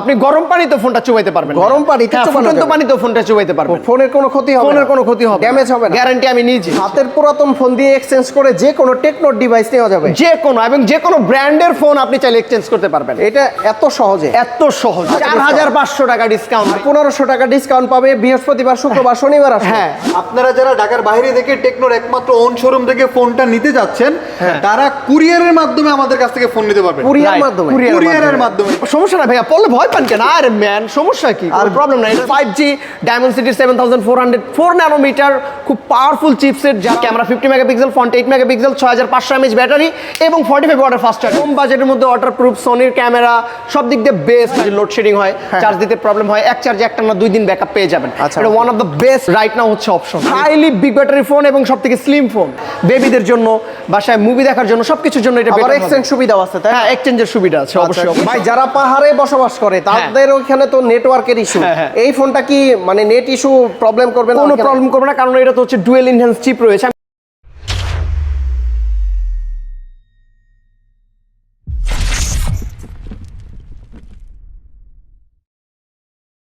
আপনি গরম পানিতে ফোনটা চুবাইতে পারবেন। গরম পানিতে ফুটন্ত পানিতে ফোনটা চুবাইতে পারবেন। ফোনের কোনো ক্ষতি হবে না? ফোনের কোনো ক্ষতি হবে না, ড্যামেজ হবে না, গ্যারান্টি আমি নিয়েছি। হাতের পুরাতন ফোন দিয়ে এক্সচেঞ্জ করে যে কোনো টেকনো ডিভাইস নেওয়া যাবে, যে কোনো এবং যে কোনো ব্র্যান্ডের ফোন আপনি চাইলে এক্সচেঞ্জ করতে পারবেন। এটা এত সহজে, এত সহজ। 4500 টাকা ডিসকাউন্ট, 1500 টাকা ডিসকাউন্ট পাবে বৃহস্পতিবার, শুক্রবার, শনিবার আসবে। হ্যাঁ, আপনারা যারা ঢাকার বাইরে থেকে টেকনোর একমাত্র ওন শোরুম থেকে ফোনটা নিতে যাচ্ছেন, তারা কুরিয়ারের মাধ্যমে আমাদের কাছ থেকে ফোন নিতে পারবেন। কুরিয়ার মাধ্যমে, কুরিয়ারের মাধ্যমে। সমস্যা না ভাইয়া, পড়লে ভয় পান কেন? আরে ম্যান, সমস্যা কি? আর প্রবলেম নাই। 5G Dimensity 7400 4 ন্যানোমিটার, খুব পাওয়ারফুল চিপসেট, যা camera 50 megapixel, front 8 megapixel, 6500 mAh battery এবং 45 ওয়াটের ফাস্ট চার্জ। কম বাজেটের মধ্যে ওয়াটারপ্রুফ, সোনির ক্যামেরা সব দিক দিয়ে বেস্ট। লোডশেডিং হয়, চার্জ দিতে প্রবলেম হয়, এক চার্জে একটানা 2 দিন ব্যাকআপ পেয়ে যাবেন। এটা one of the best right now হচ্ছে option. Highly big battery phone এবং সবথেকে স্লিম ফোন, বেবিদের জন্য, বাসায় মুভি দেখার জন্য, সবকিছুর জন্য এটা আবার বেটার। এক্সচেঞ্জ সুবিধাও আছে, তাই? হ্যাঁ, এক্সচেঞ্জের সুবিধা আছে অবশ্যই। ভাই, যারা পাহাড়ে বসবাস করে তাদের ওখানে তো নেটওয়ার্কের ইস্যু, এই ফোনটা কি মানে নেট ইস্যু প্রবলেম করবে না? কোনো প্রবলেম করবে না, কারণ এটা তো হচ্ছে ডুয়েল এনহ্যান্স চিপ রয়েছে।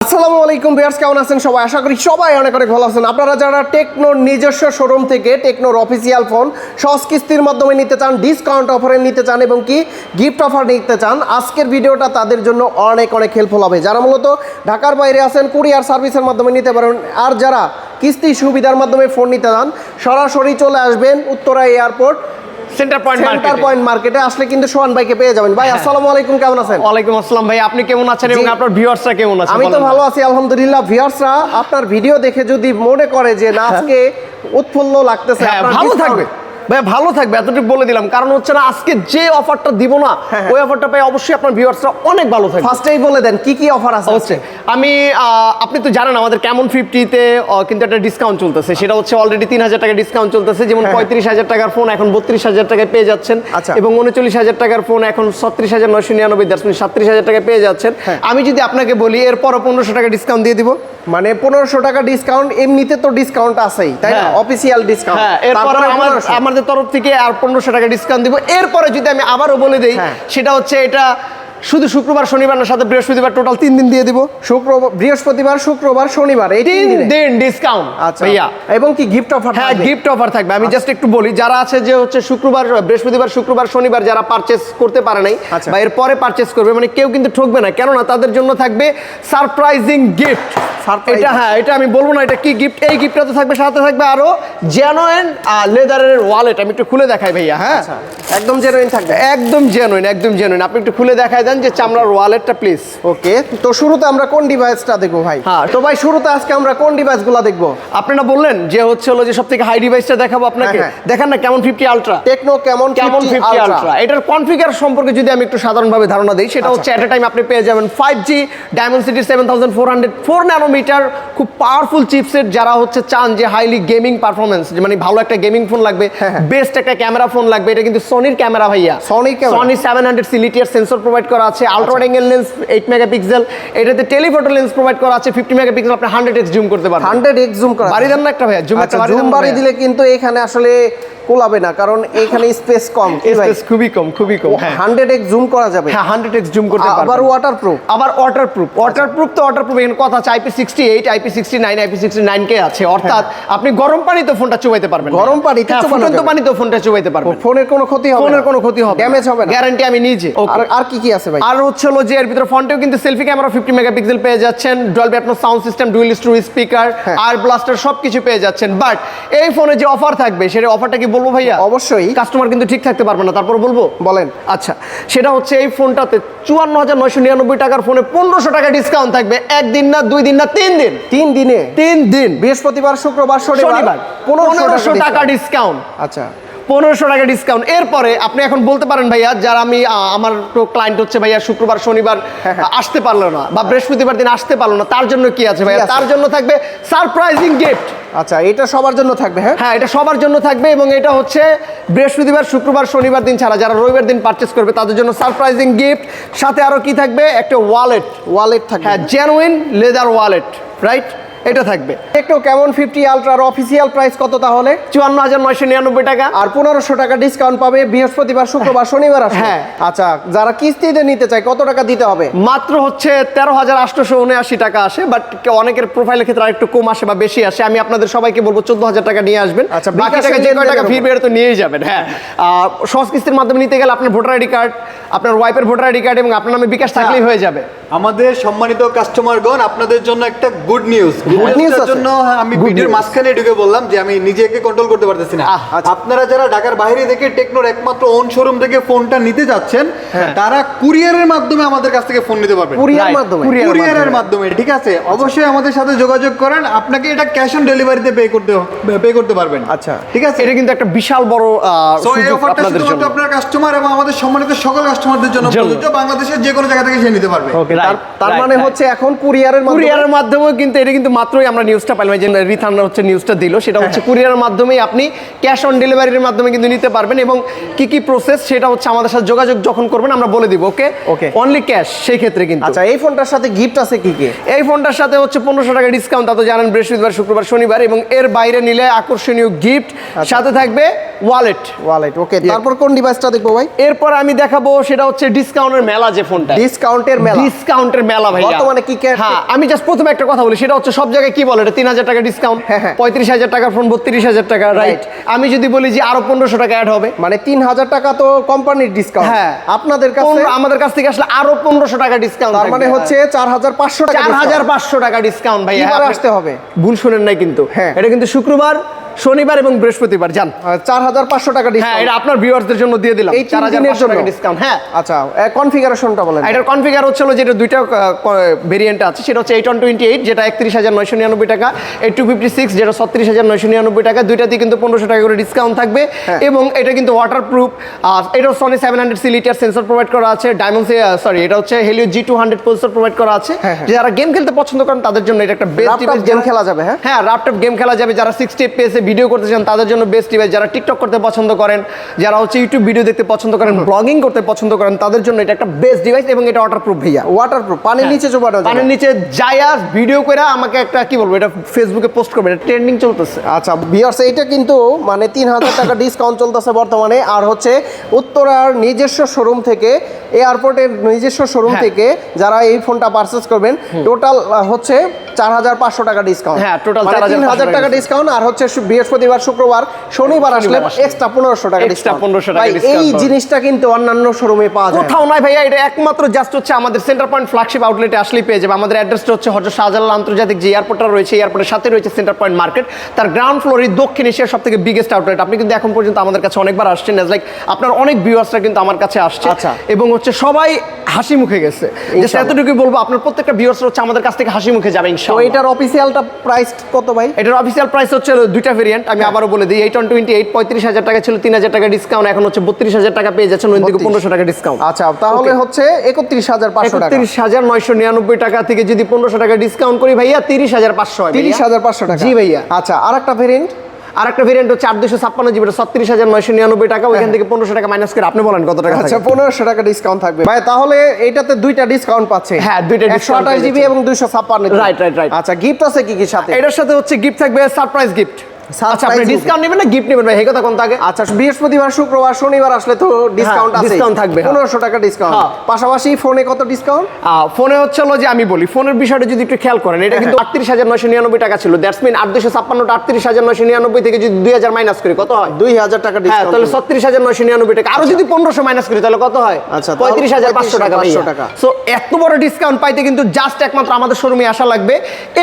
আসসালামু আলাইকুম ভিউয়ার্স, কেমন আছেন সবাই? আশা করি সবাই অনেক অনেক ভালো আছেন। আপনারা যারা টেকনোর নিজস্ব শোরুম থেকে টেকনোর অফিসিয়াল ফোন সহজ কিস্তির মাধ্যমে নিতে চান, ডিসকাউন্ট অফারে নিতে চান এবং কি গিফট অফার নিতে চান, আজকের ভিডিওটা তাদের জন্য অনেক অনেক হেল্পফুল হবে। যারা মূলত ঢাকার বাইরে আছেন, কুরিয়ার সার্ভিসের মাধ্যমে নিতে পারেন। আর যারা কিস্তি সুবিধার মাধ্যমে ফোন নিতে চান, সরাসরি চলে আসবেন উত্তরা এয়ারপোর্ট সেন্টার পয়েন্ট মার্কেটে আসলে কিন্তু সোহান ভাইকে পেয়ে যাবেন। ভাই আসসালামু আলাইকুম, কেমন আছেন? ওয়ালাইকুম আসসালাম ভাই, আপনি কেমন আছেন এবং আপনার ভিউয়ার্সরা কেমন আছে? আমি তো ভালো আছি আলহামদুলিল্লাহ। ভিউয়ার্সরা আপনার ভিডিও দেখে যদি মনে করে যে না আজকে উৎফুল্ল লাগতেছে, আপনার ভালো থাকবে ভাই, ভালো থাকবে, এতটুকু বলে দিলাম। কারণ হচ্ছে না, আজকে যে অফারটা দিব না, ওই অফারটা পাই অবশ্যই আপনার ভিউয়ার্সরা অনেক ভালো থাকবে। ফার্স্টেই বলে দেন কি কি অফার আছে। হচ্ছে আপনি তো জানেন আমাদের কেমন 50-তে কিন্তু একটা ডিসকাউন্ট চলতেছে, সেটা হচ্ছে অলরেডি 3000 টাকা ডিসকাউন্ট চলতেছে। যেমন 35,000 টাকার ফোন এখন 32,000 টাকায় পেয়ে যাচ্ছেন, এবং 39,000 টাকার ফোন এখন 36,999, 37,000 টাকায় পেয়ে যাচ্ছেন। আমি যদি আপনাকে বলি এরপরও 1500 টাকা ডিসকাউন্ট দিয়ে দিব, মানে 1500 টাকা ডিসকাউন্ট, এমনিতে তো ডিসকাউন্ট আছেই, তাই না? Official discount. হ্যাঁ, এরপর আমাদের তরফ থেকে আর 1500 টাকা ডিসকাউন্ট দিব। এরপরে যদি আমি আবারও বলে দেই, সেটা হচ্ছে এটা শুধু শুক্রবার, শনিবার না, সাথে বৃহস্পতিবার, টোটাল 3 দিন দিয়ে দিব। বৃহস্পতিবার, শুক্রবার, শনিবার, এই 3 দিন ডিসকাউন্ট। আচ্ছা ভাইয়া, এবং কি গিফট অফার? হ্যাঁ, গিফট অফার থাকবে। আমি জাস্ট একটু বলি, যারা আছে যে হচ্ছে শুক্রবার, বৃহস্পতিবার, শুক্রবার, শনিবার যারা পারচেজ করতে পারে নাই বা এর পরে পারচেজ করবে, মানে কেউ কিন্তু ঠকবে না, কেননা তাদের জন্য থাকবে সারপ্রাইজিং গিফট। এটা এটা আমি বলবো না এটা কি গিফট। এই গিফটটা তো থাকবে, সাথে থাকবে আরো জেনুইন লেদারের ওয়ালেট। আমি একটু খুলে দেখাই ভাইয়া। হ্যাঁ, একদম জেনুইন থাকবে, একদম জেনুইন, একদম জেনুইন। আপনি একটু খুলে দেখাই দেন যে চামড়ার ওয়ালেটটা প্লিজ। ওকে, তো শুরুতে আমরা কোন ডিভাইসটা দেখবো ভাই? হ্যাঁ, তো ভাই শুরুতে আজকে আমরা কোন ডিভাইসগুলো দেখবো? আপনারা বললেন যে হচ্ছে হলো যে সবথেকে হাই ডিভাইসটা দেখাবো আপনাকে। দেখেন না কেমন 50 আলট্রা, টেকনো কেমন 50 আলট্রা। এটার কনফিগার সম্পর্কে যদি আমি একটু সাধারণভাবে ধারণা দিই, সেটা হচ্ছে এট এ টাইম আপনি পেয়ে যাবেন 5G Dimensity 7400 4 ন্যানোমিটার, খুব পাওয়ারফুল চিপসেট। যারা হচ্ছে চান যে হাইলি গেমিং পারফরমেন্স, মানে ভালো একটা গেমিং ফোন লাগবে, বেস্ট একটা ক্যামেরা ফোন লাগবে, এটা কিন্তু সোনির ক্যামেরা ভাইয়া। সনি 700 সিলিটিয়ার সেন্সর প্রোভাইড করা আছে, ultra wide angle lens 8 megapixel, এটাতে টেলিফোটো লেন্স প্রোভাইড করা আছে 50 মেগাপিক্সেল। আপনি 100x জুম করতে পারবেন। 100x জুম করা বাড়ি দেন না একটা ভাইয়া, জুম বাড়ি দিলে কিন্তু এখানে আসলে কোলাবে না, কারণ এখানে স্পেস কম, স্পেস খুবই কম, খুবই কম। 100x জুম করা যাবে। হ্যাঁ, 100x জুম করতে পারবেন। আবার ওয়াটারপ্রুফ, ওয়াটারপ্রুফ তো ওয়াটারপ্রুফ এখানে কথা আছে। IP68, IP69, IP69K আছে, অর্থাৎ আপনি গরম পানিতে ফোনটা চুবাইতে পারবেন। গরম পানিতে, ফুটন্ত পানিতে ফোনটা চুবাইতে পারবেন। ফোনের কোনো ক্ষতি হবে না? ফোনের কোনো ক্ষতি হবে না, ড্যামেজ হবে না, গ্যারান্টি আমি নিয়েছি। আর কি কি আছে ভাই? আর হচ্ছে হলো যে এর ভিতরে ফ্রন্টেও কিন্তু সেলফি ক্যামেরা 50 মেগাপিক্সেল পেয়ে যাচ্ছেন, Dolby Atmos sound system, dual stereo speaker, আর ব্লাস্টার সবকিছু পেয়ে যাচ্ছেন। বাট এই ফোনে যে অফার থাকবে, সেটা অফারটা কি বলবো ভাইয়া? অবশ্যই, কাস্টমার কিন্তু ঠিক থাকতে পারবে না, তারপর বলবো। বলেন। আচ্ছা, সেটা হচ্ছে এই ফোনটাতে 54,999 টাকার ফোনে 1500 টাকা ডিসকাউন্ট থাকবে। একদিন না, 2 দিন না, 3 দিন। 3 দিনে, 3 দিন, বৃহস্পতিবার, শুক্রবার, শনিবার 1500 টাকা ডিসকাউন্ট। আচ্ছা, 1500 টাকা ডিসকাউন্ট। এরপরে আপনি এখন বলতে পারেন ভাইয়া, যারা আমি আমার তো ক্লায়েন্ট হচ্ছে ভাইয়া শুক্রবার, শনিবার আসতে পারলো না, বা বৃহস্পতিবার দিন আসতে পারলো না, তার জন্য কি আছে ভাইয়া? তার জন্য থাকবে সারপ্রাইজিং গিফট। আচ্ছা, এটা সবার জন্য থাকবে? হ্যাঁ, এটা সবার জন্য থাকবে, এবং এটা হচ্ছে বৃহস্পতিবার, শুক্রবার, শনিবার দিন ছাড়া যারা রবিবার দিন পারচেজ করবে তাদের জন্য সারপ্রাইজিং গিফট। সাথে আরো কি থাকবে? একটা ওয়ালেট থাকবে। হ্যাঁ, জেনুইন লেদার ওয়ালেট, রাইট? এটা থাকবে। টেকনো ক্যামন 50 আলট্রার অফিসিয়াল প্রাইস কত তাহলে? 54,999 টাকা। আর 1500 টাকা ডিসকাউন্ট পাবে বৃহস্পতিবার, শুক্রবার, শনিবার আসলে। হ্যাঁ। আচ্ছা, যারা কিস্তিতে নিতে চায় কত টাকা দিতে হবে? মাত্র হচ্ছে 13,879 টাকা আসে, বাট অনেকের প্রোফাইলের ক্ষেত্রে আরেকটু কম আসে বা বেশি আসে। আমি আপনাদের সবাইকে বলবো 14,000 টাকা নিয়ে আসবেন। আচ্ছা, বাকি বিকাশের টাকা যে কয় টাকা লেনদেনের ফি উপর। বের তো নিয়েই যাবেন। হ্যাঁ, সহজ কিস্তির মাধ্যমে নিতে গেলে আপনার ভোটার আইডি কার্ড, আপনার ওয়াইফের ভোটার আইডি কার্ড এবং আপনার নামে বিকাশ থাকলেই হয়ে যাবে। আমাদের সম্মানিত কাস্টমারগণ, আপনাদের জন্য একটা গুড নিউজ। Good news আছে? জন্য আমি Good ভিডিওর news। মাঝখানে ঢুকে বললাম যে আমি নিজেকে কন্ট্রোল করতে পারতেছি না। আচ্ছা। আপনারা যারা ঢাকার বাইরে থেকে টেকনোর একমাত্র ওন শোরুম থেকে ফোনটা নিতে যাচ্ছেন, তারা কুরিয়ারের মাধ্যমে আমাদের কাছ থেকে ফোন নিতে পারবেন। কুরিয়ার Right, মাধ্যমে? কুরিয়ার কুরিয়ারের মাধ্যমে, ঠিক আছে? অবশ্যই আমাদের সাথে যোগাযোগ করেন। আপনাকে এটা ক্যাশ অন ডেলিভারিতে পে করতে পারবেন। আচ্ছা। ঠিক আছে? এটা কিন্তু একটা বিশাল বড় সো এই সুযোগ অফারটা আপনাদের শুধুমাত্র জন্য। আপনার কাস্টমার এবং আমাদের সম্মানিত সকল কাস্টমারদের জন্য প্রযোজ্য। বাংলাদেশের যে কোনো জায়গা থেকে সে নিতে পারবে। ওকে, Right, তার right, মানে right. হচ্ছে এখন কুরিয়ারের মাধ্যমে। কুরিয়ারের মাধ্যমেও কিন্তু এটা কিন্তু মাত্রই আমরা নিউজটা পাইলাম, যে রিথান হচ্ছে নিউজটা দিল, সেটা হচ্ছে কুরিয়ারের মাধ্যমেই আপনি ক্যাশ অন ডেলিভারির মাধ্যমে কিন্তু নিতে পারবেন। এবং কি কি প্রসেস সেটা হচ্ছে আমাদের সাথে যোগাযোগ যখন করবেন আমরা বলে দিব। ওকে Okay. অনলি ক্যাশ সেই ক্ষেত্রে কিন্তু। আচ্ছা, এই ফোনটার সাথে গিফট আছে কি কি? এই ফোনটার সাথে হচ্ছে 1500 টাকা ডিসকাউন্ট, তা তো জানেন, বৃহস্পতিবার, শুক্রবার, শনিবার। এবং এর বাইরে নিলে আকর্ষণীয় গিফট, সাথে থাকবে ওয়ালেট। ওয়ালেট। ওকে, তারপর কোন ডিভাইসটা দেখবো ভাই? এরপর আমি দেখাবো সেটা হচ্ছে ডিসকাউন্টের মেলা, যে ফোনটা ডিসকাউন্টের মেলা। ডিসকাউন্টের মেলা ভাই। বর্তমানে কি হ্যাঁ, আমি জাস্ট প্রথমে একটা কথা বলি, সেটা হচ্ছে সব জায়গায় কি বলে, এটা 3,000 টাকা ডিসকাউন্ট, হ্যাঁ, হ্যাঁ। 35,000 টাকার ফোন 32,000 টাকা, রাইট? আমি যদি বলি যে আরো 1500 টাকা অ্যাড হবে, মানে 3000 টাকা তো কোম্পানির ডিসকাউন্ট। হ্যাঁ। আপনাদের কাছে আমাদের কাছ থেকে আসলে আরো 1500 টাকা ডিসকাউন্ট, তার মানে হচ্ছে 4500 টাকা। 4,500 টাকা ডিসকাউন্ট ভাই। কি বার আসতে হবে? ভুল শুনেন নাই কিন্তু, হ্যাঁ। এটা কিন্তু শুক্রবার, শনিবার এবং বৃহস্পতিবার। জান 4500 টাকা হ্যাঁ, ডিসকাউন্ট। এটা আপনার ভিউয়ারদের জন্য দিয়ে দিলাম, এই 3 দিনের 4,500 টাকা জন্য? ডিসকাউন্ট। হ্যাঁ। আচ্ছা, কনফিগারেশনটা বলেন। এটার কনফিগার হচ্ছে যেটা দুইটা ভেরিয়েন্ট আছে, সেটা হচ্ছে 8/28 যেটা 31,999 টাকা, 8/256 যেটা 36,999 টাকা। দুইটাতেই কিন্তু 1500 টাকা করে ডিসকাউন্ট থাকবে। হ্যাঁ। এবং এটা কিন্তু ওয়াটারপ্রুফ। এটা সনি 700 লিটার সেন্সর প্রোভাইড করা আছে, ডায়মন্ড এটা হচ্ছে হেলিও G200 প্রসেসর প্রোভাইড করা আছে। হ্যাঁ, হ্যাঁ। যারা গেম খেলতে পছন্দ করেন তাদের জন্য এটা একটা বেস্ট ল্যাপটপ ডিভাইস। গেম খেলা যাবে। হ্যাঁ, হ্যাঁ, ল্যাপটপ গেম খেলা যাবে। যারা 60 FPS এ ভিডিও করতে চান তাদের জন্য বেস্ট ডিভাইস। যারা টিকটক করতে পছন্দ করেন, যারা হচ্ছে ইউটিউব ভিডিও দেখতে পছন্দ করেন, ব্লগিং করতে পছন্দ করেন, তাদের জন্য এটা একটা বেস্ট ডিভাইস। এবং এটা ওয়াটারপ্রুফ ভাইয়া, ওয়াটারপ্রুফ, পানির নিচে চোবানো যাবে। পানির নিচে যায়া ভিডিও করে আমাকে একটা কি বলবো, এটা ফেসবুকে পোস্ট করবে, এটা ট্রেন্ডিং চলতেছে। আচ্ছা ভিউয়ার্স, এইটা কিন্তু মানে 3000 টাকা ডিসকাউন্ট চলতেছে বর্তমানে। আর হচ্ছে উত্তরার নিজস্ব শোরুম থেকে, এয়ারপোর্টের নিজস্ব শোরুম হ্যাঁ। থেকে যারা এই ফোনটা পারচেজ করবেন, টোটাল হচ্ছে 4500 টাকা ডিসকাউন্ট। হ্যাঁ, total 3000 টাকা ডিসকাউন্ট। আর হচ্ছে বৃহস্পতিবার, শুক্রবার, শনিবার আসলে শনিবার আসলে এক্সট্রা 1500 টাকা Extra ডিসকাউন্ট। 1500 টাকা ভাই, discount এই পাবেন। জিনিসটা কিন্তু অন্যান্য শোরুমে পাওয়া যায় না। কোথাও নাই ভাইয়া, এটা একমাত্র জাস্ট হচ্ছে আমাদের সেন্টার পয়েন্ট ফ্ল্যাগশিপ আউটলেটে আসলেই পেয়ে যাবে। আমাদের অ্যাড্রেসটা হচ্ছে হযরত শাহজালাল আন্তর্জাতিক যে এয়ারপোর্টটা রয়েছে, এয়ারপোর্টের সাথে রয়েছে সেন্টার পয়েন্ট মার্কেট। তার গ্রাউন্ড ফ্লোরে দক্ষিণ এশিয়ার সবথেকে বিগেস্ট আউটলেট। আপনি কিন্তু এখন পর্যন্ত আমাদের কাছে অনেকবার আসছেন, লাইক আপনার অনেক ভিউয়ার্সরা কিন্তু আমার কাছে আসছে। আচ্ছা। এবং হচ্ছে সবাই হাসি মুখে গেছে। জাস্ট এতটুকুই বলবো, আপনার প্রত্যেকটা ভিউয়ার্স হচ্ছে আমাদের কাছ থেকে হাসি মুখে যাবে তো ইনশাআল্লাহ। এটার অফিসিয়ালটা প্রাইস কত ভাই? এটার অফিসিয়াল প্রাইস হচ্ছে দুইটা ভেরিয়েন্ট, আমি আবারও বলে দিই। 8/28 35,000 টাকা ছিল, 3,000 টাকা ডিসকাউন্ট, এখন হচ্ছে 32,000 টাকা পেয়ে যাচ্ছেন, ওই দিকে 1500 টাকা ডিসকাউন্ট। আচ্ছা, তাহলে হচ্ছে 31,500 টাকা। 31,999 টাকা থেকে যদি 1500 টাকা ডিসকাউন্ট করি ভাইয়া 30,500 হয়। 30,500 টাকা। জি ভাইয়া। আচ্ছা, আরেকটা ভেরিয়েন্ট? আর একটা ভেরিয়েন্ট হচ্ছে 8/256 জিবি, 36,999 টাকা। ওইখান থেকে 1500 টাকা মাইনাস করে আপনি বলেন কত টাকা আচ্ছা, থাকবে? 1500 টাকা ডিসকাউন্ট থাকবে ভাই। তাহলে এইটাতে দুইটা ডিসকাউন্ট পাচ্ছে। হ্যাঁ, দুইটা discount 128 জিবি পেয়ে এবং 256। Right, right, right. আচ্ছা, গিফট আছে কি কি সাথে? এটার সাথে হচ্ছে গিফট থাকবে, সারপ্রাইজ গিফট। Surprise আচ্ছা, আপনি gift। ডিসকাউন্ট নেবেন না গিফট নেবেন ভাই, এই কথা কোন থাকে? আচ্ছা, বৃহস্পতিবার, শুক্রবার, শনিবার আসলে তো ডিসকাউন্ট আছে। discount থাকবে, হ্যাঁ। 1500 টাকা ডিসকাউন্ট। হ্যাঁ। পাশাপাশি ফোনে কত ডিসকাউন্ট? ফোনে হচ্ছে যে আমি বলি, ফোনের বিষয়টা যদি একটু খেয়াল করেন, এটা কিন্তু 38,999 টাকা ছিল। দ্যাটস মিন 8/256টা 38,999 থেকে যদি 2000 মাইনাস করি কত হয়? 2000 টাকা হ্যাঁ, ডিসকাউন্ট। তাহলে 36,999 টাকা। আরো যদি 1500 মাইনাস করি তাহলে কত হয়? আচ্ছা, 35,500 টাকা। 35,500 টাকা। সো এত বড় ডিসকাউন্ট পাইতে কিন্তু জাস্ট একমাত্র আমাদের শোরুমে আসা লাগবে।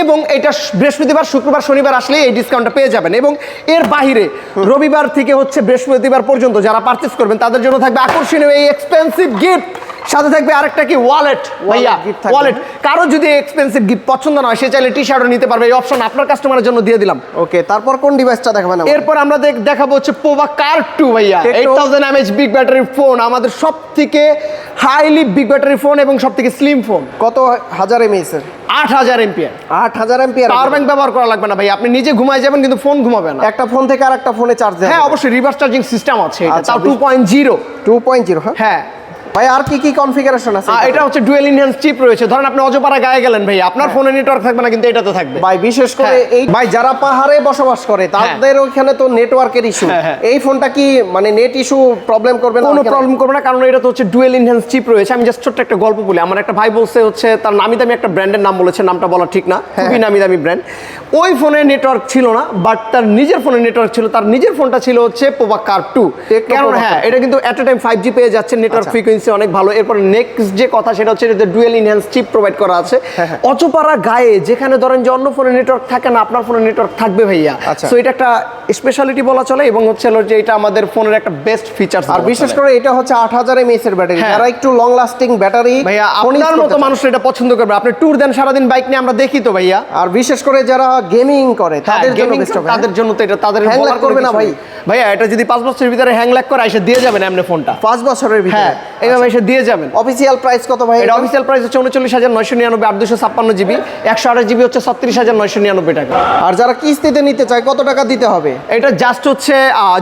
এবং এটা বৃহস্পতিবার, শুক্রবার, শনিবার আসলে এই ডিসকাউন্টটা পেয়ে যাবেন। এবং এর বাইরে রবিবার থেকে হচ্ছে বৃহস্পতিবার পর্যন্ত যারা পারচেজ করবেন তাদের জন্য থাকবে আকর্ষণীয় এই এক্সপেন্সিভ গিফট। সাথে থাকবে আরেকটা কি, ওয়ালেট ভাইয়া, gift থাকবে। ওয়ালেট। কারো যদি এক্সপেন্সিভ গিফট পছন্দ না হয়, সে চাইলে টি শার্টও নিতে পারবে। এই অপশন আপনার কাস্টমারের জন্য দিয়ে দিলাম। ওকে, তারপর কোন ডিভাইসটা দেখাবেন আমাদের? এরপর আমরা দেখাবো হচ্ছে পোভা কার 2 ভাইয়া। Tecno- 8000 mAh big battery phone, আমাদের সব থেকে হাইলি বিগ ব্যাটারি ফোন এবং সব থেকে স্লিম ফোন। কত হাজার এমএএইচ এর? 8000 এমপিআর। 8000 এমপিআর। পাওয়ার ব্যাংক ব্যবহার করা লাগবে না ভাই, আপনি নিজে ঘুমায় যাবেন কিন্তু ফোন ঘুমাবে না। একটা ফোন থেকে আরেকটা ফোনে চার্জ দেয়? হ্যাঁ, অবশ্যই রিভার্স চার্জিং সিস্টেম আছে এটা, আচ্ছা, তাও 2.0। 2.0। হ্যাঁ, হ্যাঁ, ভাই আর কি কনফিগারেশন আছে এটা হচ্ছে ডুয়েল ইনহ্যান্স চিপ রয়েছে। ধরেন আপনি অজপাড়া গায়ে গেলেন ভাই, আপনার ফোনে নেটওয়ার্ক থাকবে না কিন্তু এটা তো থাকবে ভাই। বিশেষ করে এই ভাই যারা পাহাড়ে বসবাস করে তাদের ওখানে তো নেটওয়ার্কের ইস্যু, এই ফোনটা কি মানে নেট ইস্যু প্রবলেম করবে না? কোনো প্রবলেম করবে না, কারণ এটা তো হচ্ছে ডুয়েল ইনহ্যান্স চিপ রয়েছে। আমি জাস্ট ছোট্ট একটা গল্প বলি। আমার একটা ভাই বলছে হচ্ছে, তার নামি দামি একটা ব্র্যান্ডের নাম বলেছে, নামটা বলা ঠিক না, খুবই নামি দামি ব্র্যান্ড। ওই ফোনে নেটওয়ার্ক ছিল না, বাট তার নিজের ফোনে নেটওয়ার্ক ছিল। তার নিজের ফোনটা ছিল হচ্ছে পোভা কার্ভ 2। কারণ এটা কিন্তু এট এ টাইম 5G পেয়ে যাচ্ছে, নেটওয়ার্ক ফ্রিকোয়েন্সি অনেক ভালো। এরপর নেক্সট যে কথা সেটা হচ্ছে এটাতে ডুয়েল ইনহ্যান্স চিপ প্রোভাইড করা আছে। অচপাড়া গায়ে যেখানে ধরেন যে অন্য ফোনে নেটওয়ার্ক থাকে না, আপনার ফোনে নেটওয়ার্ক থাকবে ভাইয়া। সো এটা একটা স্পেশালিটি বলা চলে, এবং হচ্ছে যে এটা আমাদের ফোনের একটা বেস্ট ফিচার। আর বিশেষ করে এটা হচ্ছে 8000 mAh এর ব্যাটারি, যারা একটু লং লাস্টিং ব্যাটারি ভাইয়া আপনার মতো মানুষ এটা পছন্দ করবে। আপনি ট্যুর দেন সারাদিন বাইক নিয়ে, আমরা দেখি তো ভাইয়া। আর বিশেষ করে যারা গেমিং করে তাদের জন্য বেস্ট হবে। তাদের জন্য তো এটা, তাদের হ্যাং ল্যাগ করবে না ভাই। ভাইয়া এটা যদি 5 বছরের ভিতরে হ্যাং ল্যাগ করে এসে দিয়ে যাবেন এমনি ফোনটা 5 বছরের ভিতরে। হ্যাঁ, এইভাবে এসে দিয়ে যাবেন। অফিশিয়াল প্রাইস কত ভাই? এটা অফিশিয়াল প্রাইস হচ্ছে 39,999 আর 256 জিবি। 128 জিবি হচ্ছে 36,999 টাকা। আর যারা কিস্তিতে নিতে চায় কত টাকা দিতে হবে? এটা জাস্ট হচ্ছে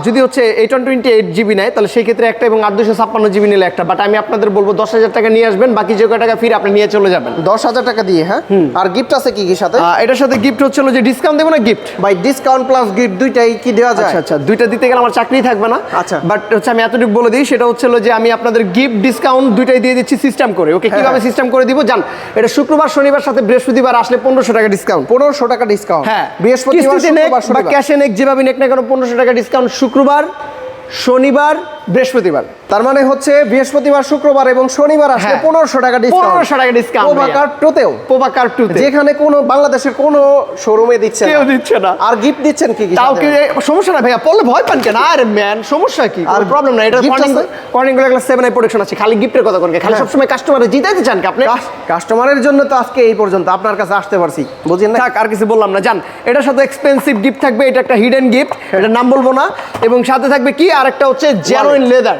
যদি হচ্ছে 828 জিবি নেয় তাহলে সেই ক্ষেত্রে একটা, এবং 256 জিবি নিলে একটা। বাট আমি আপনাদের বলবো 10,000 টাকা নিয়ে আসবেন, বাকি যে কয় টাকা ফিরে আপনি নিয়ে চলে যাবেন। 10,000 টাকা দিয়ে। হ্যাঁ, আর গিফট আছে কি সাথে? এটার সাথে গিফট হচ্ছে যে ডিসকাউন্ট দেবো না গিফট ভাই, ডিসকাউন্ট প্লাস গিফট দুইটাই কি দেওয়া যায়? আচ্ছা, দুইটা দিতে গেলে আমার চাকরি থাকবে না। আচ্ছা, বাট হচ্ছে আমি এতটুকু বলে দিই, সেটা হচ্ছে যে আমি আপনাদের গিফট ডিসকাউন্ট দুইটাই দিয়ে দিচ্ছি সিস্টেম করে। ওকে, কিভাবে সিস্টেম করে দিব জান? এটা শুক্রবার শনিবার সাথে বৃহস্পতিবার আসলে 1500 টাকা ডিসকাউন্ট। 1500 টাকা ডিসকাউন্ট। হ্যাঁ, বৃহস্পতিবার বা ক্যাশে নেক যেভাবে নেক না কেন 1500 টাকা ডিসকাউন্ট শুক্রবার, শনিবার, বৃহস্পতিবার। তার মানে হচ্ছে বৃহস্পতিবার, শুক্রবার এবং শনিবার আসলে 1500 টাকা ডিসকাউন্ট। 1500 টাকা ডিসকাউন্ট পোভা কার্ভ 2তেও। পোভা কার্ভ 2তে, যেখানে কোনো বাংলাদেশের কোনো শোরুমে দিচ্ছে না, কেউ দিচ্ছে না। আর গিফট দিচ্ছেন কি? তাও কি সমস্যা না ভাইয়া, পড়লে ভয় পান কেন? আরে ম্যান, সমস্যা কি? আর প্রবলেম না। এটা কর্নিং গুলো 7i প্রোটেকশন আছে। খালি গিফটের কথা কোন, খালি সবসময় কাস্টমারে জিতাইতে চান কি আপনি? কাস্টমারের জন্য তো আজকে এই পর্যন্ত আপনার কাছে আসতে পারছি, বুঝেন না? থাক, আর কিছু বললাম না। জান, এটার সাথে এক্সপেন্সিভ গিফট থাকবে, এটা একটা হিডেন গিফট, এটার নাম বলবো না। এবং সাথে থাকবে কি আরেকটা হচ্ছে জেনুইন লেদার।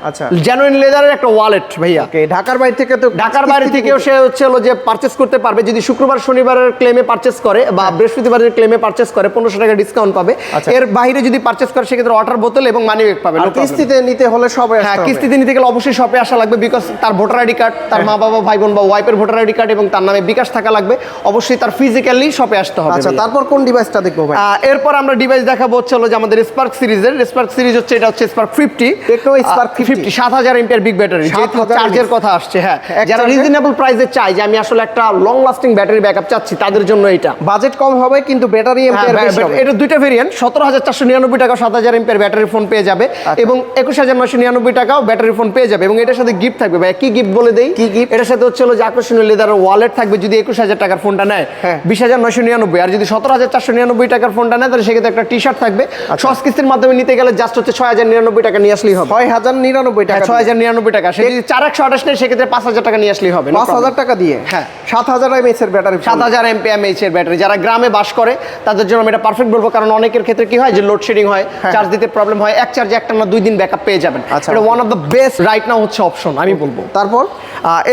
আচ্ছা, জেনুইন লেদারের একটা ওয়ালেট ভাইয়া। ওকে, ঢাকার বাইরে থেকে তো, ঢাকার বাইরে থেকেও সে হচ্ছে যে পারচেজ করতে পারবে। যদি শুক্রবার শনিবারের ক্লেমে পারচেজ করে বা বৃহস্পতিবারের ক্লেমে পারচেজ করে 1500 টাকা ডিসকাউন্ট পাবে। এর বাইরে যদি পারচেজ করে সেক্ষেত্রে ওয়াটার বোতল এবং মানি ব্যাগ পাবে। আর কিস্তিতে নিতে হলে সবাই আসতে হবে। হ্যাঁ, কিস্তিতে নিতে গেলে অবশ্যই শপে আসা লাগবে, বিকজ তার ভোটার আইডি কার্ড, তার মা বাবা, ভাই বোন বা ওয়াইফের ভোটার আইডি কার্ড এবং তার নামে বিকাশ থাকা লাগবে। অবশ্যই তার ফিজিক্যালি শপে আসতে হবে। আচ্ছা, তারপর কোন ডিভাইসটা দেখবো ভাই? এরপর আমরা ডিভাইস দেখাবো হচ্ছে যে আমাদের স্পার্ক সিরিজের। স্পার্ক সিরিজ হচ্ছে, এটা হচ্ছে spark 50, Tecno Spark 50, 7000 MPR big battery. যেহেতু 7000 চার্জের কথা আসছে, হ্যাঁ, যারা রিজনেবল প্রাইসে চাই যে আমি আসলে একটা লং লাস্টিং ব্যাটারি ব্যাকআপ চাচ্ছি, তাদের জন্য এটা। বাজেট কম হবে কিন্তু ব্যাটারি এমপিআর বেশি হবে। এটা দুইটা ভেরিয়েন্ট, 17,499 টাকা 7000 এমপিআর ব্যাটারি ফোন পেয়ে যাবে, এবং 21,999 টাকাও ব্যাটারি ফোন পেয়ে যাবে। এবং এটার সাথে গিফট থাকবে ভাই, কি গিফট বলে দেই? কি গিফট? এটার সাথে হচ্ছে যে আকর্ষণীয় লেদারের ওয়ালেট থাকবে যদি 21,000 টাকার ফোনটা নেয়, 20,999। আর যদি 17,499 টাকার ফোনটা নেয় তাহলে সেক্ষেত্রে একটা টি শার্ট থাকবে। সস কিস্তির মাধ্যমে নিতে গেলে জাস্ট হচ্ছে 6,099 টাকা নিয়ে আসলেই হবে। 6,099 টাকা, 6,099 টাকা। সে যদি 4128 নেয় সেক্ষেত্রে 5,000 টাকা নিয়ে আসলেই হবে। 5,000 টাকা দিয়ে। হ্যাঁ, 7000 mAh এর ব্যাটারি, 7000 mAh এর ব্যাটারি। যারা গ্রামে বাস করে তাদের জন্য আমি এটা পারফেক্ট বলবো, কারণ অনেকের ক্ষেত্রে কি হয় যে লোডশেডিং হয়, চার্জ দিতে প্রবলেম হয়, এক চার্জে একটা না 2 দিন ব্যাকআপ পেয়ে যাবেন। এটা one of the best right now হচ্ছে অপশন আমি বলবো। তারপর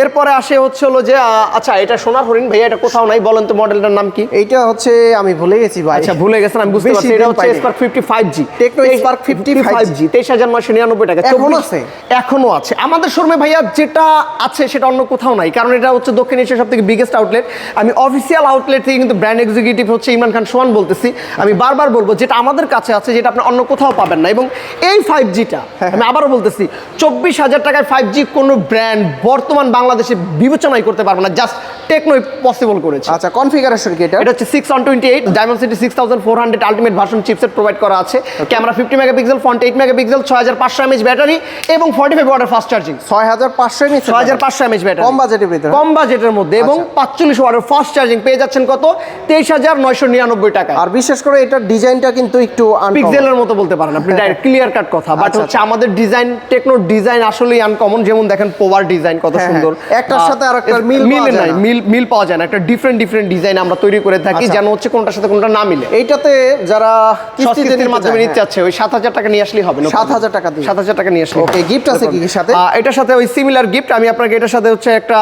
এরপরে আসে হচ্ছে যে আচ্ছা, এটা সোনার হরিণ ভাইয়া, এটা কোথাও নাই, বলেন তো মডেলটার নাম কি? এইটা হচ্ছে আমি ভুলে গেছি ভাই। আচ্ছা, ভুলে গেছেন, আমি বুঝতে পারছি। এটা হচ্ছে spark 50 5G, Tecno Spark 50 5G, 23,999 টাকা। এখনো আছে? এখনো আছে আমাদের শোরুমে ভাইয়া। যেটা আছে সেটা অন্য কোথাও নাই, কারণ এটা হচ্ছে দক্ষিণ এশিয়ার সবথেকে বিগেস্ট আউটলেট। আমি অফিসিয়াল আউটলেট থেকে কিন্তু ব্র্যান্ড এক্সিকিউটিভ হচ্ছে ইমরান খান সোহান বলতেছি। আমি বারবার বলবো যেটা আমাদের কাছে আছে, যেটা আপনি অন্য কোথাও পাবেন না। এবং এই 5Gটা আমি আবারও বলতেছি, 24,000 টাকায় 5G কোনো ব্র্যান্ড বর্তমান বাংলাদেশে বিবেচনাই করতে পারবে না, জাস্ট টেকনোই পসিবল করেছে। আচ্ছা, কনফিগারেশন কি এটা? এটা হচ্ছে 6/128 Dimensity 6400 ultimate version chipset provide করা আছে। Camera 50 megapixel, front 8 megapixel, 6500 mAh battery এবং 45 ওয়াটের fast charging. 6500 mAh, 6500 mAh battery, কম বাজেটের ভিতরে, কম বাজেটের মধ্যে, এবং 45 ওয়াটের ফাস্ট চার্জিং পেয়ে যাচ্ছেন কত? 23,999 টাকা। আর বিশেষ করে এটার ডিজাইনটা কিন্তু একটু পিক্সেলের মতো বলতে পারেন আপনি, ডাইরেক্ট ক্লিয়ার কাট কথা। বাট হচ্ছে আমাদের ডিজাইন, টেকনোর ডিজাইন আসলেই আনকমন। যেমন দেখেন পোভার ডিজাইন কত সুন্দর। একটার সাথে আরেকটার মিল নাই, মিল পাওয়া যায় না। একটা ডিফারেন্ট ডিজাইন আমরা তৈরি করে থাকি, যেন হচ্ছে কোনটার সাথে কোনটা না মিলে। এইটাতে যারা কিস্তির মাধ্যমে নিতে চাচ্ছে ওই 7,000 টাকা নিয়ে আসলেই হবে। 7,000 টাকা দিয়ে 7,000 টাকা নিয়ে আসলে। ওকে, গিফট আছে কি সাথে? এটার সাথে ওই সিমিলার গিফট আমি আপনাকে এটার সাথে হচ্ছে একটা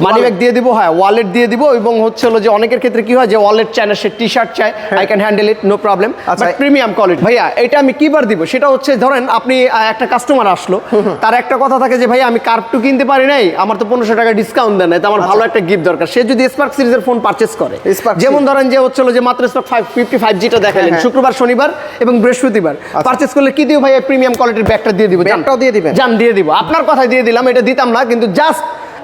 মানি ব্যাগ দিয়ে দিব, হ্যাঁ ওয়ালেট দিয়ে দিব, এবং হচ্ছে হলো যে অনেকের ক্ষেত্রে কি হয় যে ওয়ালেট চায় না, সে টি-শার্ট চায়, I can handle it, no problem, but premium quality. ভাইয়া এটা আমি কিবার দিব, সেটা হচ্ছে ধরেন আপনি একটা কাস্টমার আসলো, তার একটা কথা থাকে যে ভাই আমি কার্ভ 2 কিনতে পারি নাই, আমার তো 1500 টাকা ডিসকাউন্ট দেন, তো আমার ভালো একটা গিফট দরকার। সে যদি স্পার্ক সিরিজের ফোন পারচেজ করে, যেমন ধরেন যে হচ্ছে হলো যে মাত্র স্পার্ক 55Gটা দেখালেন শুক্রবার শনিবার এবং বৃহস্পতিবার পারচেজ করলে কি দিব ভাই, প্রিমিয়াম কোয়ালিটির ব্যাগটা দিয়ে দিব। ব্যাগটাও দিয়ে দিবেন? জান দিয়ে দিব, আপনার কথাই দিয়ে দিলাম, এটা দিতাম না, কিন্তু জাস্ট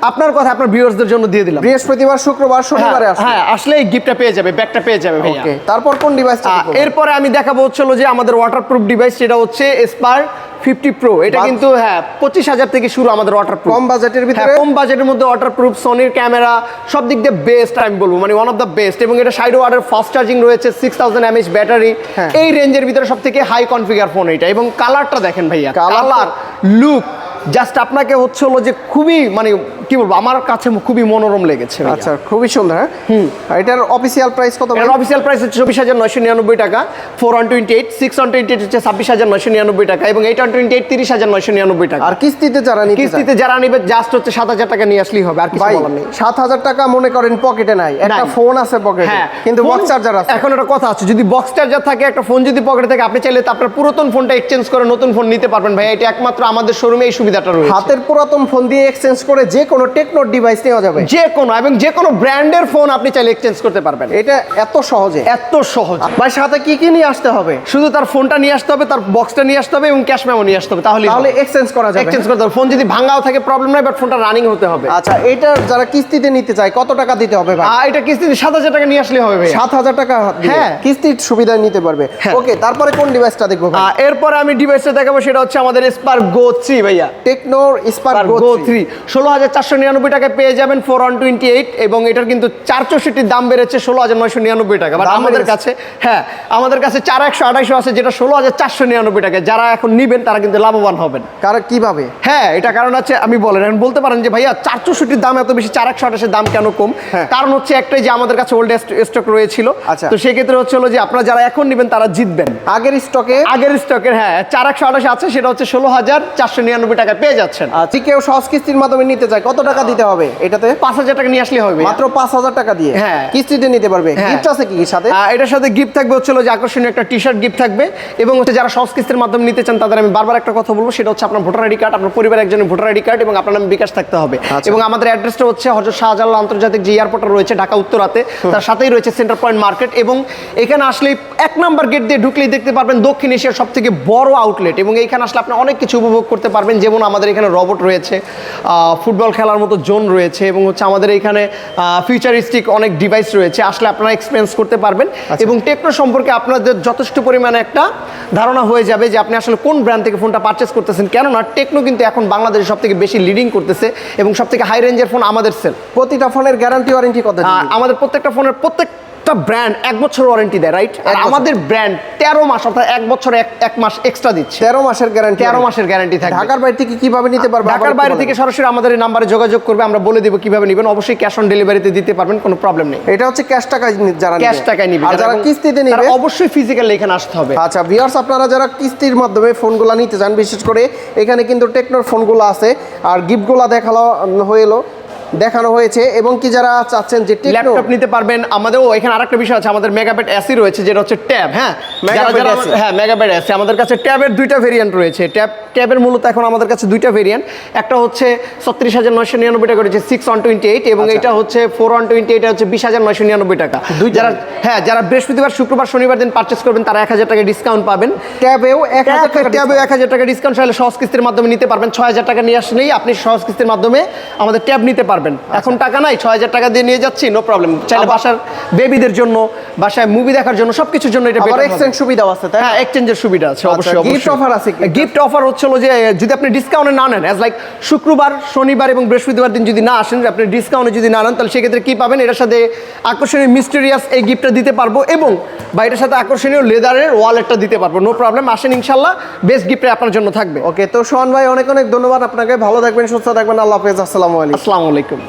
আপনার কথা আপনার ভিউয়ার্সদের জন্য দিয়ে দিলাম। বৃহস্পতিবার শুক্রবার শনিবারে আসলে, হ্যাঁ আসলে এই গিফটটা পেয়ে যাবে, ব্যাগটা পেয়ে যাবে ভাইয়া। ওকে, তারপর কোন ডিভাইসটা? এরপরে আমি দেখাবো হচ্ছে হলো যে আমাদের ওয়াটারপ্রুফ ডিভাইস, সেটা হচ্ছে স্পার্ক 50 Pro। এটা কিন্তু হ্যাঁ 25,000 থেকে শুরু আমাদের ওয়াটারপ্রুফ, কম বাজেটের ভিতরে, কম বাজেটের মধ্যে ওয়াটারপ্রুফ। সোনির ক্যামেরা সব দিক দিয়ে বেস্ট আমি বলবো, মানে ওয়ান অফ দ্য বেস্ট। এবং এটা 60 ওয়াটের ফাস্ট চার্জিং রয়েছে, 6000 mAh ব্যাটারি, এই রেঞ্জের ভিতরে সব থেকে হাই কনফিগার ফোন এটা। এবং কালারটা দেখেন ভাইয়া, কালার লুক জাস্ট আপনাকে হচ্ছে হলো যে খুবই মানে কি বলবো, আমার কাছে খুবই মনোরম লেগেছে। আচ্ছা, খুবই সুন্দর। এটার অফিসিয়াল প্রাইস কত? এর অফিসিয়াল প্রাইস হচ্ছে 24,999 টাকা, 4/128, 6/128 হচ্ছে 26,999 টাকা, এবং 8/128 30,999 টাকা। আর কিস্তিতে যারা নিতে চায়, কিস্তিতে যারা নিবে জাস্ট হচ্ছে 7,000 টাকা নিয়ে আসলেই হবে, আর কিছু বলার নেই। 7,000 টাকা মনে করেন পকেটে নাই, একটা ফোন আছে পকেটে, কিন্তু বক্স চার্জার আছে। এখন একটা কথা আছে, যদি বক্স চার্জার থাকে, একটা ফোন যদি পকেটে থাকে, আপনি চাইলে আপনার পুরাতন ফোনটা এক্সচেঞ্জ করে নতুন ফোন নিতে পারবেন ভাই। এটা একমাত্র আমাদের শোরুমে এই সুবিধাটা রয়েছে। হাতের পুরাতন ফোন দিয়ে এক্সচেঞ্জ করে যে কোনো টেকনো ডিভাইস নেওয়া যাবে, যে কোনো, এবং যে কোনো ব্র্যান্ডের ফোন আপনি চাইলে এক্সচেঞ্জ করতে পারবেন। এটা এত সহজে, এত সহজ ভাই। সাথে কি কি নিয়ে আসতে হবে? শুধু তার ফোনটা নিয়ে আসতে হবে, তার বক্সটা নিয়ে আসতে হবে, এবং ক্যাশ মেমো নিয়ে আসতে হবে, তাহলে এক্সচেঞ্জ করা যাবে। এক্সচেঞ্জ করতে হবে। ফোন যদি ভাঙাও থাকে প্রবলেম নাই, বাট ফোনটা রানিং হতে হবে। আচ্ছা, এটা যারা কিস্তিতে নিতে চায় কত টাকা দিতে হবে ভাই? এটা কিস্তিতে 7,000 টাকা নিয়ে আসলে হবে ভাই। 7,000 টাকা কিস্তির সুবিধা নিতে পারবে। ওকে, তারপরে কোন ডিভাইসটা দেখবো ভাই? এরপরে আমি ডিভাইসটা দেখাবো, সেটা হচ্ছে আমাদের স্পার্ক গো 3 ভাইয়া। টেকনো স্পার্ক গো 3 16,499 টাকায় পেয়ে যাবেন 4/128, এবং এটার কিন্তু 464 দাম বেড়েছে 16,999 টাকা। বাট আমাদের কাছে আমাদের কাছে 4128 আছে, যেটা 16,499 টাকা। যারা এখন নিবেন তারা কিন্তু লাভবান হবেন। কারণ কিভাবে? এটা কারণ আছে, আমি বলেন এখন বলতে পারেন যে ভাইয়া 464 দাম এত বেশি, 4128 দাম কেন কম? কারণ হচ্ছে একটাই, যে আমাদের কাছে ওল্ড স্টক রয়েছিল। তো সেক্ষেত্রে হচ্ছে হলো যে আপনারা যারা এখন নিবেন তারা জিতবেন। আগের স্টকের 4128 আছে, সেটা হচ্ছে 16,499 টাকা পেয়ে যাচ্ছেন। কেউ সহজ কিস্তির মাধ্যমে নিতে চায় কত টাকা দিতে হবে? এটাতে 5,000 টাকা নিয়ে আসলে হবে, মাত্র 5,000 টাকা দিয়ে কিস্তিতে নিতে পারবে। গিফট আছে কি সাথে? এটার সাথে গিফট থাকবে হচ্ছে যে আকর্ষণীয় একটা টি-শার্ট গিফট থাকবে, এবং হচ্ছে যারা সহজ কিস্তির মাধ্যমে নিতে চান তাদের আমি বারবার একটা কথা বলবো, সেটা হচ্ছে আপনার ভোটার আইডি কার্ড, আপনার পরিবারের একজনের ভোটার আইডি কার্ড, এবং আপনার নামে বিকাশ থাকতে হবে। এবং আমাদের অ্যাড্রেসটা হচ্ছে হযরত শাহজালাল আন্তর্জাতিক যে এয়ারপোর্টটা রয়েছে ঢাকা উত্তরাতে, তার সাথেই রয়েছে সেন্টার পয়েন্ট মার্কেট। এবং এখানে আসলে 1 নাম্বার গেট দিয়ে ঢুকলেই দেখতে পারবেন দক্ষিণ এশিয়ার সবথেকে বড় আউটলেট, এবং এইখানে আসলে আপনি অনেক কিছু উপভোগ করতে পারবেন। যেমন আমাদের এখানে রোবট রয়েছে, ফুটবল খেলার মতো জোন রয়েছে, এবং হচ্ছে আমাদের এখানে ফিউচারিস্টিক অনেক ডিভাইস রয়েছে, আসলে আপনারা এক্সপেরিয়েন্স করতে পারবেন। এবং টেকনো সম্পর্কে আপনাদের যথেষ্ট পরিমাণে একটা ধারণা হয়ে যাবে যে আপনি আসলে কোন ব্র্যান্ড থেকে ফোনটা পারচেস করতেছেন। কেননা টেকনো কিন্তু এখন বাংলাদেশে সবথেকে বেশি লিডিং করতেছে, এবং সবথেকে হাই রেঞ্জের ফোন আমাদের সেল। প্রতিটা ফোনের গ্যারান্টি ওয়ারেন্টি কত? আমাদের প্রত্যেকটা ফোনের প্রত্যেকটা ব্র্যান্ড 1 বছর ওয়ারেন্টি দেয়, রাইট? আর আমাদের ব্র্যান্ড 13 মাস, অর্থাৎ 1 বছর 1 মাস এক্সট্রা দিচ্ছে। 13 মাসের গ্যারান্টি, 13 মাসের গ্যারান্টি থাকে। ঢাকার বাইরে থেকে কিভাবে নিতে পারবে? ঢাকার বাইরে থেকে সরাসরি আমাদের এই নাম্বারে যোগাযোগ করবে, আমরা বলে দেব কিভাবে নেবেন। অবশ্যই ক্যাশ অন ডেলিভারিতে দিতে পারবেন, কোনো প্রবলেম নেই। এটা হচ্ছে ক্যাশ টাকায় যারা ক্যাশ টাকায় নিবে, আর যারা কিস্তিতে নিবে অবশ্যই ফিজিক্যালি এখানে আসতে হবে। আচ্ছা ভিউয়ার্স, আপনারা যারা কিস্তির মাধ্যমে ফোনগুলো নিতে চান, বিশেষ করে এখানে কিন্তু টেকনোর ফোনগুলো আছে, আর গিফটগুলো দেখানো হয়েছে। এবং কি যারা চাচ্ছেন যে ল্যাপটপ নিতে পারবেন, আমাদেরও এখানে আরেকটা বিষয় আছে, আমাদের মেগাবাইট এসি রয়েছে, যেটা হচ্ছে ট্যাব। মেগাবাইট এসি আমাদের কাছে ট্যাবের 2টা ভেরিয়েন্ট রয়েছে। ট্যাবের মূলত এখন আমাদের কাছে 2টা ভেরিয়েন্ট, একটা হচ্ছে 36,999 টাকা রয়েছে 6/128, এবং এটা হচ্ছে 4/128, এটা হচ্ছে 20,999 টাকা। যারা বৃহস্পতিবার শুক্রবার শনিবার দিন পারচেজ করবেন তারা 1,000 টাকা ডিসকাউন্ট পাবেন। ট্যাবেও 1,000 টাকা ডিসকাউন্ট চাইলে সহজ কিস্তির মাধ্যমে নিতে পারবেন। 6,000 টাকা নিয়ে আসলেই আপনি সহজ কিস্তির মাধ্যমে আমাদের ট্যাব নিতে পারবেন। পারবেন। এখন টাকা নাই, 6000 টাকা দিয়ে নিয়ে যাচ্ছি, নো প্রবলেম। চাইলে বাসার বেবিদের জন্য, বাসায় মুভি দেখার জন্য, সবকিছুর জন্য এটা আবার better এক্সচেঞ্জ হবে। সুবিধাও আছে তাই? হ্যাঁ, এক্সচেঞ্জের সুবিধা আছে অবশ্যই। gift offer আছে কি? গিফট অফার হচ্ছিল যে যদি আপনি ডিসকাউন্টে না নেন, লাইক শুক্রবার, শনিবার এবং বৃহস্পতিবার দিন যদি না আসেন, আপনি ডিসকাউন্টে যদি না নেন, তাহলে সেক্ষেত্রে কি পাবেন? এটার সাথে আকর্ষণীয় মিস্টেরিয়াস এই গিফটটা দিতে পারবো এবং বা এটার সাথে আকর্ষণীয় লেদারের ওয়ালেটটা দিতে পারবো। নো প্রবলেম, আসেন ইনশাল্লাহ, বেস্ট গিফটে আপনার জন্য থাকবে। ওকে, তো সোহান ভাই অনেক অনেক ধন্যবাদ আপনাকে। ভালো থাকবেন, সুস্থ থাকবেন। আল্লাহ হাফেজ, আসসালামু আলাইকুম। আসসালামু আলাইকুম।